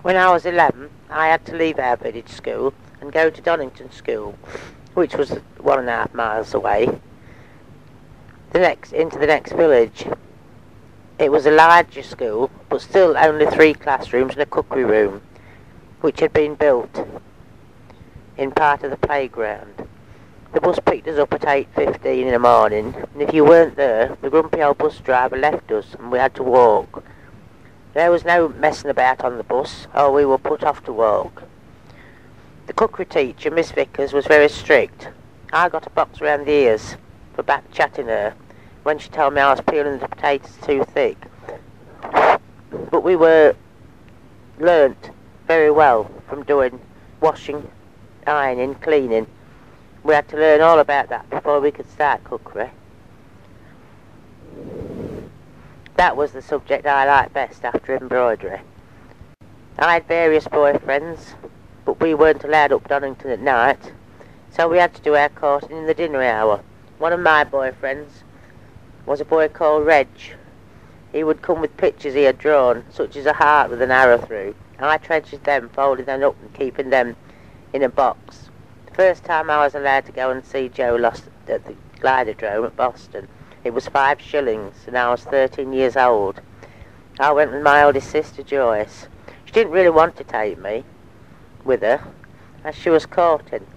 When I was 11, I had to leave our village school and go to Donington School, which was 1.5 miles away, into the next village. It was a larger school, but still only 3 classrooms and a cookery room, which had been built in part of the playground. The bus picked us up at 8:15 in the morning, and if you weren't there, the grumpy old bus driver left us and we had to walk. There was no messing about on the bus, or we were put off to walk. The cookery teacher, Miss Vickers, was very strict. I got a box round the ears for back-chatting her when she told me I was peeling the potatoes too thick. But we were learnt very well from doing washing, ironing, cleaning. We had to learn all about that before we could start cookery. That was the subject I liked best after embroidery. I had various boyfriends, but we weren't allowed up Donington at night, so we had to do our courting in the dinner hour. One of my boyfriends was a boy called Reg. He would come with pictures he had drawn, such as a heart with an arrow through. I treasured them, folding them up and keeping them in a box. The first time I was allowed to go and see Joe lost at the Gliderdrome at Boston, it was 5 shillings, and I was 13 years old. I went with my oldest sister, Joyce. She didn't really want to take me with her, as she was courting.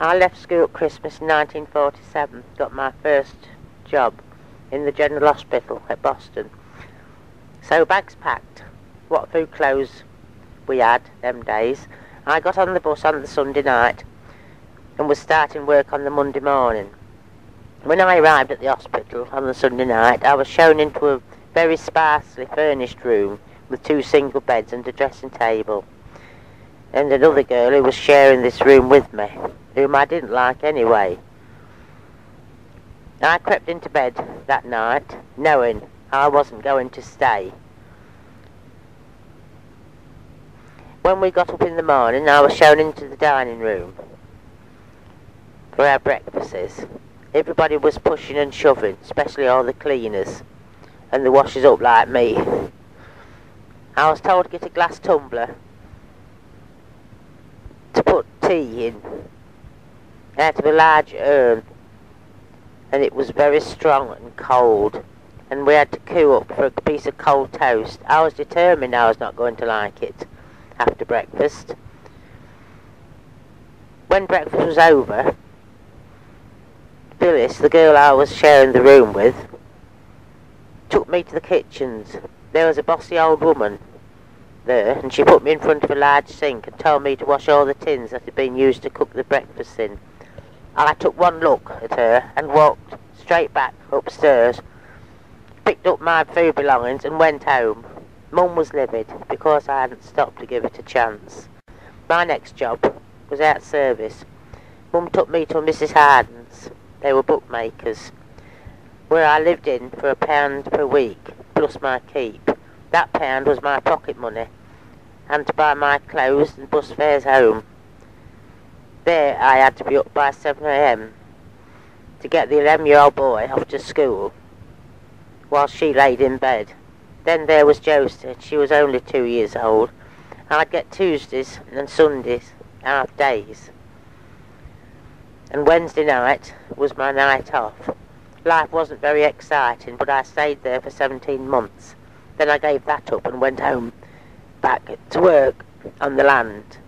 I left school at Christmas in 1947, got my first job in the General Hospital at Boston. So bags packed, what few clothes we had them days. I got on the bus on the Sunday night and was starting work on the Monday morning. When I arrived at the hospital on the Sunday night, I was shown into a very sparsely furnished room with 2 single beds and a dressing table, and another girl who was sharing this room with me, whom I didn't like anyway. I crept into bed that night, knowing I wasn't going to stay. When we got up in the morning, I was shown into the dining room for our breakfasts. Everybody was pushing and shoving, especially all the cleaners and the washers up like me. I was told to get a glass tumbler to put tea in out of a large urn, and it was very strong and cold, and we had to queue up for a piece of cold toast. I was determined I was not going to like it after breakfast. When breakfast was over, Phyllis, the girl I was sharing the room with, took me to the kitchens There was a bossy old woman there, and she put me in front of a large sink and told me to wash all the tins that had been used to cook the breakfast in. I took one look at her and walked straight back upstairs, picked up my food belongings and went home. Mum was livid because I hadn't stopped to give it a chance. My next job was out service. Mum took me to Mrs. Harden's. They were bookmakers, where I lived in for £1 per week, plus my keep. That pound was my pocket money, and to buy my clothes and bus fares home. There I had to be up by 7 a.m. to get the 11-year-old boy off to school, while she laid in bed. Then there was Josie. She was only 2 years old. I'd get Tuesdays and Sundays, half days. And Wednesday night was my night off. Life wasn't very exciting, but I stayed there for 17 months. Then I gave that up and went home, back to work on the land.